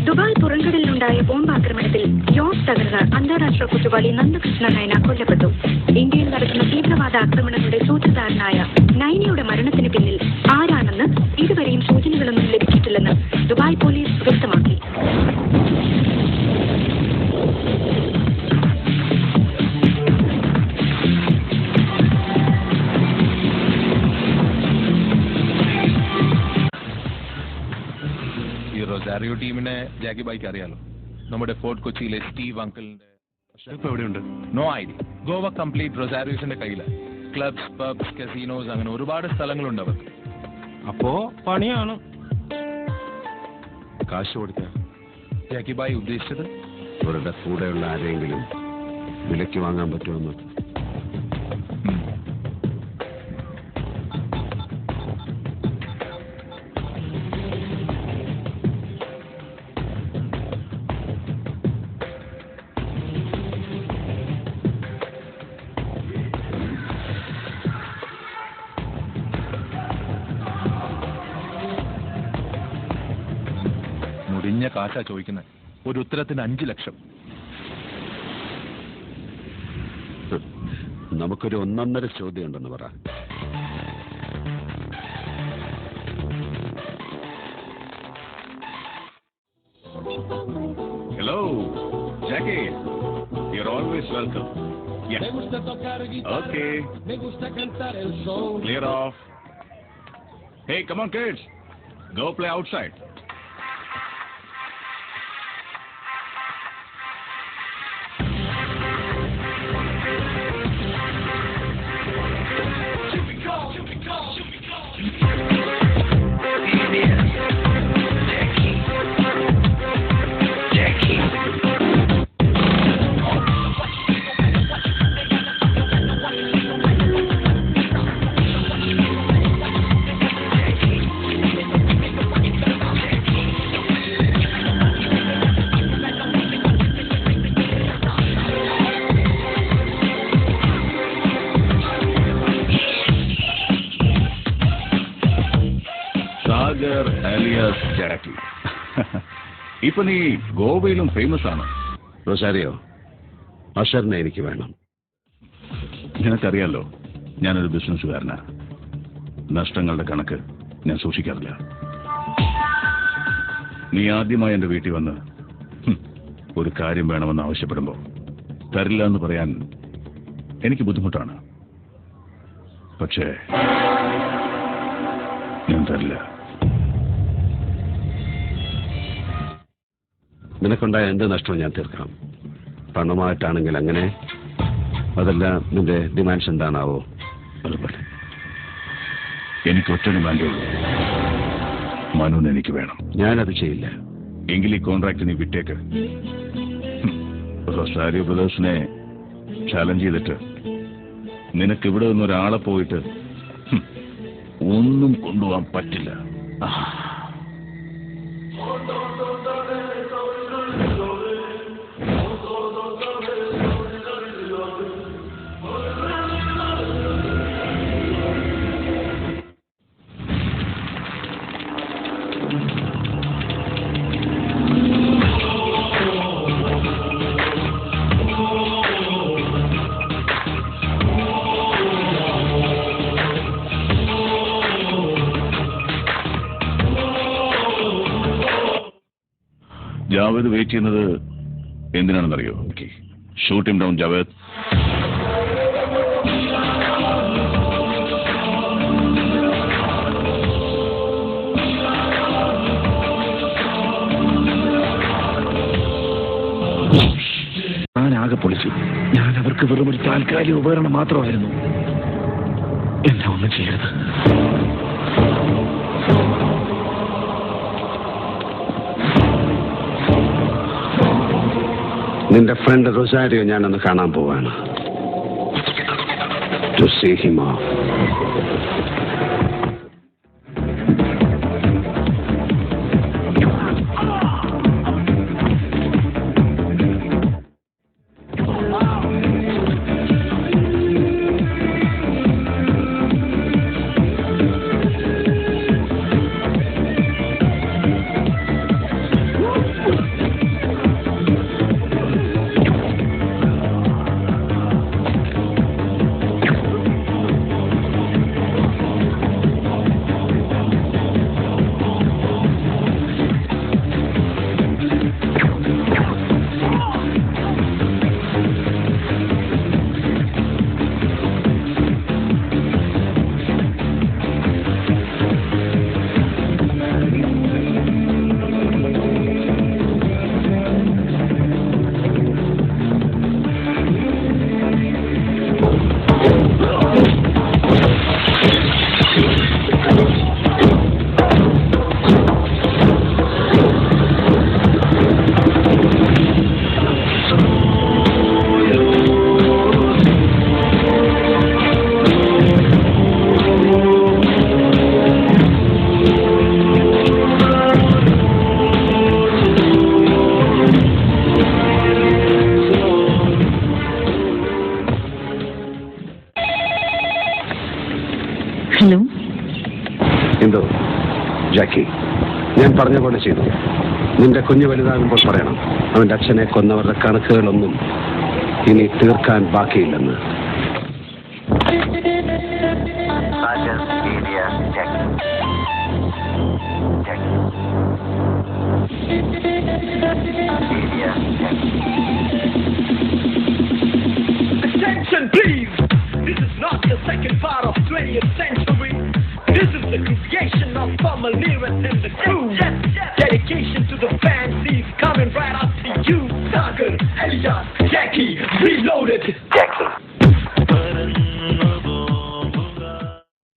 Dubai പുറംകടലിലുണ്ടായ ബോംബാക്രമണത്തിൽ yacht തകർന്ന അന്താരാഷ്ട്ര കുറ്റവാളി നന്ദകൃഷ്ണ നൈന കൊല്ലപ്പെട്ടു. ഇന്ത്യയിൽ നടക്കുന്ന തീവ്രവാദ ആക്രമണങ്ങളുടെ സൂത്രധാരനായ നൈനയുടെ മരണത്തിന് പിന്നിൽ ആരാണെന്ന് ഇതുവരെയും സൂചനകളൊന്നും ലഭിച്ചിട്ടില്ലെന്ന് ദുബായ് പോലീസ് വ്യക്തമാക്കി. റൊസാരിയോ ടീമിനെ ജാക്കി ബൈക്ക് അറിയാലോ. നമ്മുടെ ഫോർട്ട് കൊച്ചിയിലെ സ്റ്റീവ് അങ്കിളിന്റെ എവിടെയുണ്ട്? No idea. ഗോവ കംപ്ലീറ്റ് റൊസാരിയോസിന്റെ കയ്യിലാണ്. ക്ലബ്സ്, പബ്സ്, കസിനോസ്, അങ്ങനെ ഒരുപാട് സ്ഥലങ്ങളുണ്ട് അവർക്ക്. അപ്പോ പണിയാണ്. കാശ് കൊടുത്ത ജാക്കി ബായ് ഉദ്ദേശിച്ചത് അവരുടെ കൂടെയുള്ള ആരെങ്കിലും വിലയ്ക്ക് വാങ്ങാൻ പറ്റുമെന്ന്. മുടിഞ്ഞ കാശാ ചോദിക്കുന്നത്. ഒരു ഉത്തരത്തിന് 5 ലക്ഷം. നമുക്കൊരു 1.5 ചോദ്യം ഉണ്ടെന്ന് പറ. Hello, Jackie. You're always welcome. Yeah. Okay. Clear off. Hey, come on, kids. Go play outside. Sagar alias Jackie. ഇപ്പൊ നീ ഗോവയിലും ഫേമസ് ആണ്. റൊസാരിയോ, അഷറിനെ എനിക്ക് വേണം. നിനക്കറിയാലോ, ഞാനൊരു ബിസിനസ്സുകാരനാ. നഷ്ടങ്ങളുടെ കണക്ക് ഞാൻ സൂക്ഷിക്കാറില്ല. നീ ആദ്യമായി എന്റെ വീട്ടിൽ വന്ന് ഒരു കാര്യം വേണമെന്ന് ആവശ്യപ്പെടുമ്പോ തരില്ല എന്ന് പറയാൻ എനിക്ക് ബുദ്ധിമുട്ടാണ്. പക്ഷേ ഞാൻ തരില്ല. നിനക്കുണ്ടായ എന്ത് നഷ്ടവും ഞാൻ തീർക്കാം. പണമായിട്ടാണെങ്കിൽ അങ്ങനെ. അതല്ല, നിന്റെ ഡിമാൻഡ്സ് എന്താണാവോ? അതുപോലെ എനിക്ക് ഒറ്റ ഡിമാൻഡേ ഉള്ളൂ. മനുവിന് എനിക്ക് വേണം. ഞാനത് ചെയ്യില്ല. എങ്കിൽ ഈ കോൺട്രാക്ട് നീ വിട്ടേക്ക്. റൊസാരിയോ ബ്രദേഴ്സിനെ ചാലഞ്ച് ചെയ്തിട്ട് നിനക്ക് ഇവിടെ നിന്ന് ഒരാളെ പോയിട്ട് ഒന്നും കൊണ്ടുപോകാൻ പറ്റില്ല. ജാവേദ് വെയിറ്റ് ചെയ്യുന്നത് എന്തിനാണെന്നറിയോ? Shoot him down Javed. ഞാനാകെ പൊളിച്ചു. ഞാൻ അവർക്ക് വെറും ഒരു താൽക്കാലിക ഉപകരണം മാത്രമായിരുന്നു. എന്നെ ഒന്നും ചെയ്യരുത്. നിന്റെ ഫ്രണ്ട് റൊസാരിയോ ഞാനൊന്ന് കാണാൻ പോവാണ്. To see him off. Jackie, ഞാൻ പറഞ്ഞ പോലെ ചെയ്തു. നിന്റെ കുഞ്ഞ് വലുതാകുമ്പോൾ പറയണം, അവന്റെ അച്ഛനെ കൊന്നവരുടെ കണക്കുകളൊന്നും ഇനി തീർക്കാൻ ബാക്കിയില്ലെന്ന്. Attention please, this is not the second part of 20th century. This is the creation of Pamal Neeraj and the crew. Dedication to the fans, he's coming right up to you. Sagar, Elias, Jackie, reloaded. Jackie.